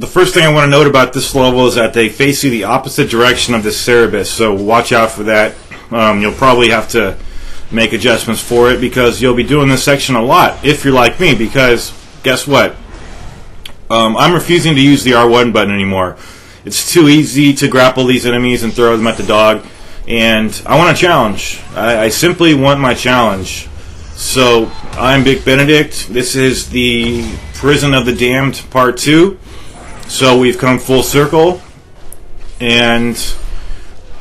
the first thing I want to note about this level is that they face you the opposite direction of the Cerebus, so watch out for that. You'll probably have to make adjustments for it because you'll be doing this section a lot if you're like me, because guess what? I'm refusing to use the R1 button anymore. It's too easy to grapple these enemies and throw them at the dog, and I want a challenge. I simply want my challenge. So, I'm Big Benedict. This is the Prison of the Damned Part 2. So, we've come full circle. And,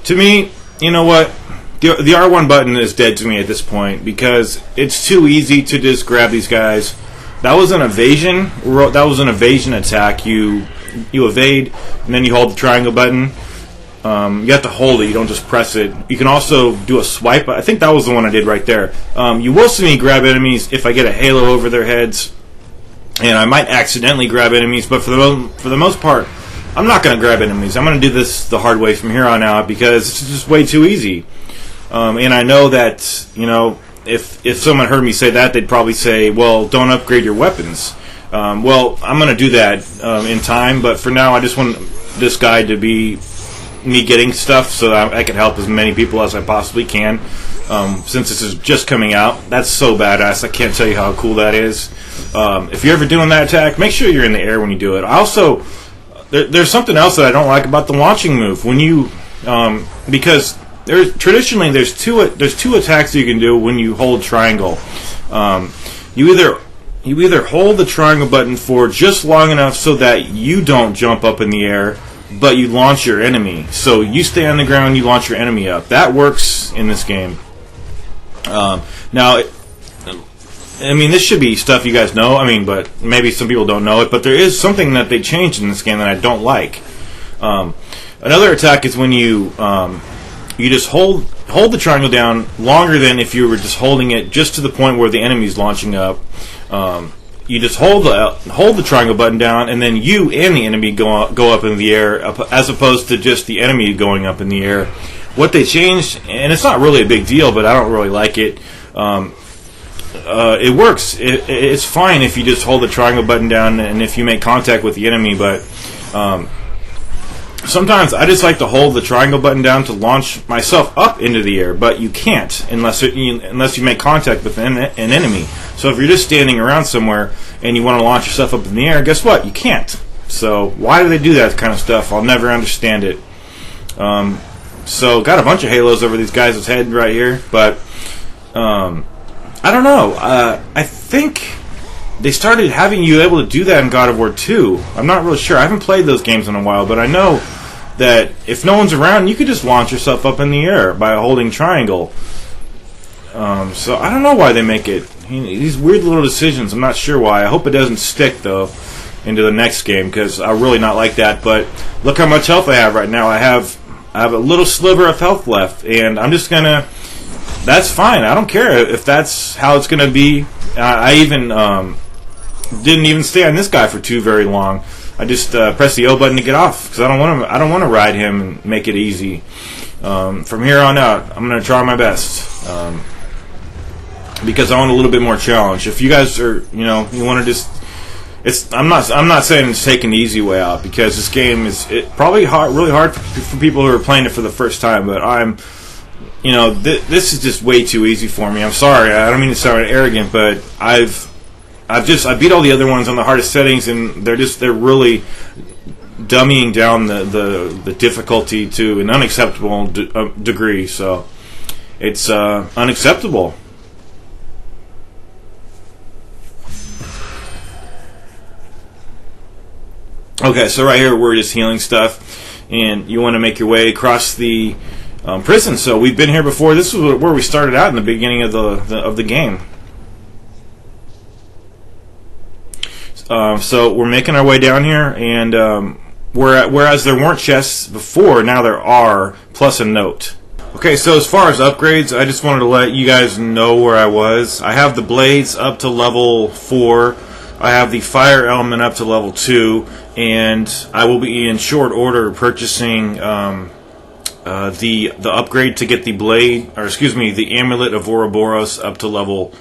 to me, you know what? The R1 button is dead to me at this point because it's too easy to just grab these guys. That was an evasion. That was an evasion attack. You evade, and then you hold the triangle button. You have to hold it. You don't just press it. You can also do a swipe. I think that was the one I did right there. You will see me grab enemies if I get a halo over their heads, and I might accidentally grab enemies. But for the most part, I'm not going to grab enemies. I'm going to do this the hard way from here on out because it's just way too easy. And I know that, you know, if someone heard me say that, they'd probably say, well, don't upgrade your weapons. Well, I'm going to do that in time, but for now I just want this guide to be me getting stuff so that I can help as many people as I possibly can. Since this is just coming out, that's so badass. I can't tell you how cool that is. If you're ever doing that attack, make sure you're in the air when you do it. Also, there's something else that I don't like about the launching move. When you because traditionally there's two attacks you can do when you hold triangle. You either hold the triangle button for just long enough so that you don't jump up in the air, but you launch your enemy. So you stay on the ground, you launch your enemy up. That works in this game. Now, I mean, this should be stuff you guys know. I mean, but maybe some people don't know it. But there is something that they changed in this game that I don't like. Another attack is when you just hold the triangle down longer than if you were just holding it just to the point where the enemy's launching up. You just hold the triangle button down, and then you and the enemy go up in the air, as opposed to just the enemy going up in the air. What they changed, and it's not really a big deal, but I don't really like it. It works. It's fine if you just hold the triangle button down and if you make contact with the enemy, but sometimes I just like to hold the triangle button down to launch myself up into the air, but you can't unless you make contact with an enemy. So if you're just standing around somewhere and you want to launch yourself up in the air, guess what? You can't. So why do they do that kind of stuff? I'll never understand it. So got a bunch of halos over these guys' head right here, but I don't know. I think they started having you able to do that in God of War 2. I'm not really sure. I haven't played those games in a while, but I know that if no one's around, you could just launch yourself up in the air by holding triangle. So I don't know why they make it. These weird little decisions, I'm not sure why. I hope it doesn't stick, though, into the next game, because I really not like that. But look how much health I have right now. I have a little sliver of health left, and I'm just going to... That's fine. I don't care if that's how it's going to be. I even didn't even stay on this guy for too very long. I just pressed the O button to get off because I don't want to ride him and make it easy. From here on out, I'm going to try my best because I want a little bit more challenge. If you guys are, you want to just, I'm not saying it's taking the easy way out because this game is probably really hard for people who are playing it for the first time. But this is just way too easy for me. I'm sorry. I don't mean to sound arrogant, but I beat all the other ones on the hardest settings, and they're really dummying down the difficulty to an unacceptable degree. So it's unacceptable. Okay, so right here we're just healing stuff, and you want to make your way across the prison. So we've been here before. This is where we started out in the beginning of the game. So we're making our way down here, and whereas there weren't chests before, now there are, plus a note. Okay, so as far as upgrades, I just wanted to let you guys know where I was. I have the blades up to level 4. I have the fire element up to level 2, and I will be in short order purchasing the upgrade to get the blade, the amulet of Ouroboros up to level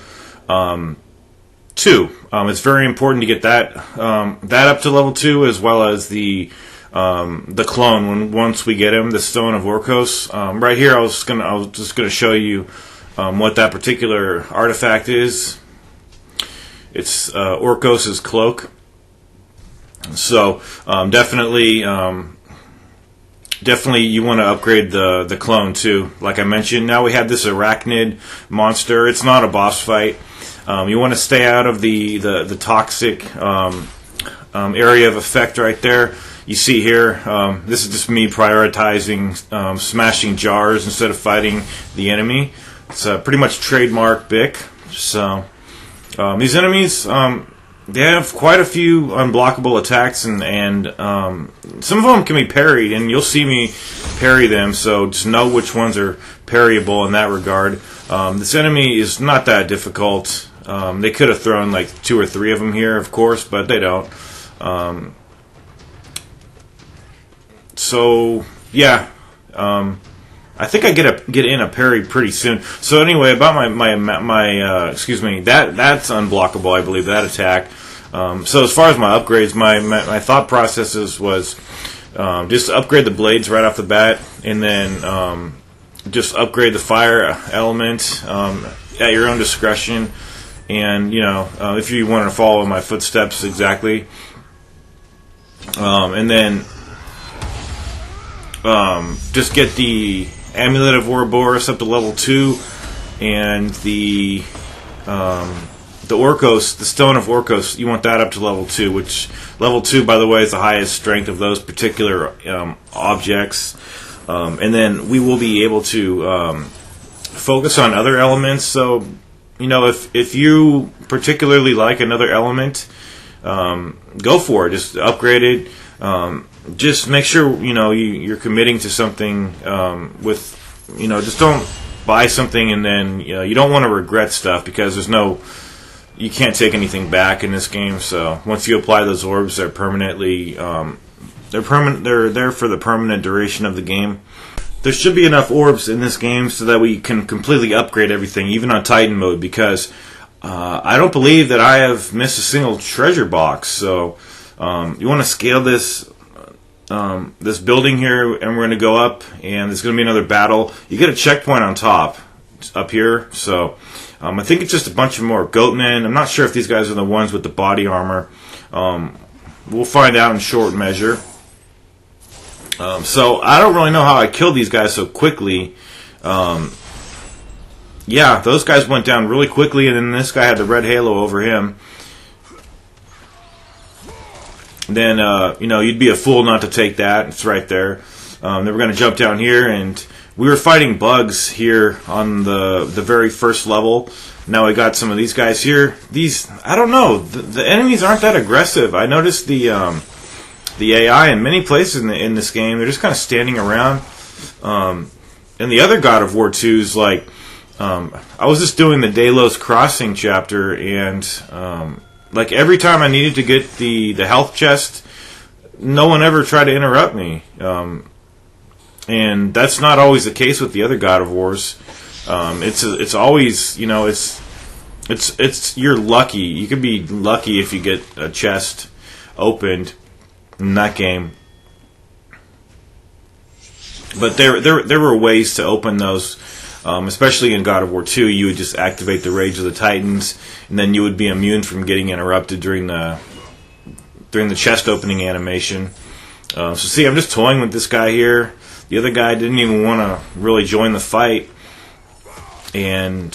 2. It's very important to get that up to level 2, as well as the clone once we get him, the Stone of Orcos. Right here, I was just gonna show you what that particular artifact is. It's Orcos' cloak. So definitely you want to upgrade the clone too. Like I mentioned, now we have this arachnid monster. It's not a boss fight. You want to stay out of the toxic area of effect right there. You see here, this is just me prioritizing smashing jars instead of fighting the enemy. It's pretty much trademark Bic. So these enemies, they have quite a few unblockable attacks, and some of them can be parried, and you'll see me parry them, so just know which ones are parryable in that regard. This enemy is not that difficult. They could have thrown like 2 or 3 of them here, of course, but they don't. So yeah, I think I get in a parry pretty soon. So anyway, about my excuse me, that's unblockable, I believe, that attack. So as far as my upgrades, my thought processes was just upgrade the blades right off the bat, and then just upgrade the fire element at your own discretion. And if you want to follow my footsteps exactly, and then just get the Amulet of Ouroboros up to level 2, and the Orcos, the Stone of Orcos, you want that up to level 2, which level 2, by the way, is the highest strength of those particular objects. And then we will be able to focus on other elements. So, if you particularly like another element, go for it. Just upgrade it. Just make sure you're committing to something with just don't buy something and then you don't want to regret stuff, because you can't take anything back in this game. So once you apply those orbs, they're permanently they're there for the permanent duration of the game. There should be enough orbs in this game so that we can completely upgrade everything, even on Titan mode, because I don't believe that I have missed a single treasure box. So you want to scale this building here, and we're going to go up, and there's going to be another battle. You get a checkpoint on top, up here. So I think it's just a bunch of more goatmen. I'm not sure if these guys are the ones with the body armor. We'll find out in short measure. So I don't really know how I killed these guys so quickly. Yeah, those guys went down really quickly, and then this guy had the red halo over him. Then, you'd be a fool not to take that. It's right there. Then we're going to jump down here, and we were fighting bugs here on the very first level. Now we got some of these guys here. These, I don't know, the enemies aren't that aggressive. I noticed the AI in many places in this game, they're just kind of standing around. And the other God of War 2's like, I was just doing the Delos Crossing chapter, and like every time I needed to get the health chest, no one ever tried to interrupt me. And that's not always the case with the other God of Wars. It's always, it's you're lucky. You could be lucky if you get a chest opened in that game. But there were ways to open those. Especially in God of War 2, you would just activate the Rage of the Titans, and then you would be immune from getting interrupted during the chest opening animation. So see, I'm just toying with this guy here. The other guy didn't even want to really join the fight, and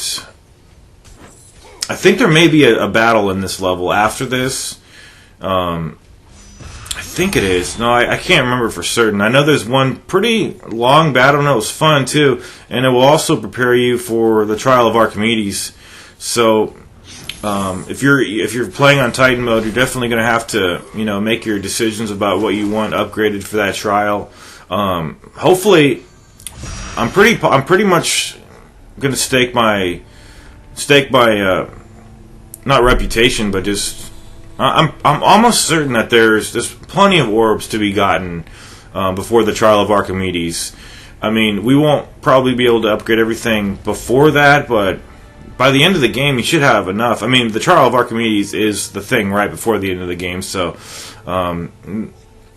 I think there may be a battle in this level after this. I think it is. No, I can't remember for certain. I know there's one pretty long battle, and it was fun too, and it will also prepare you for the Trial of Archimedes. So, if you're playing on Titan mode, you're definitely going to have to make your decisions about what you want upgraded for that trial. Hopefully, I'm pretty much going to stake my not reputation, but just. I'm almost certain that there's plenty of orbs to be gotten before the Trial of Archimedes. I mean, we won't probably be able to upgrade everything before that, but by the end of the game, you should have enough. I mean, the Trial of Archimedes is the thing right before the end of the game, so I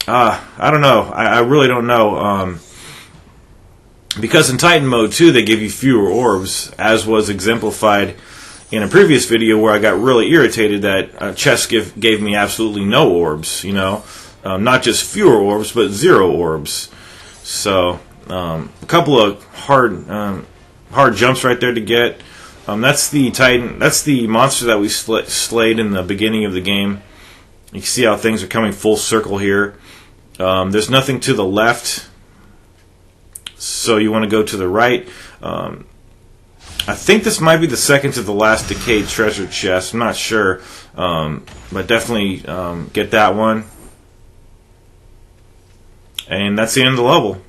don't know. I really don't know. Because in Titan Mode 2, they give you fewer orbs, as was exemplified in a previous video where I got really irritated that chess gave me absolutely no orbs, you know. Not just fewer orbs, but 0 orbs. So, a couple of hard jumps right there to get. That's the Titan. That's the monster that we slayed in the beginning of the game. You can see how things are coming full circle here. There's nothing to the left, so you want to go to the right. I think this might be the second to the last decayed treasure chest. I'm not sure, but definitely get that one. And that's the end of the level.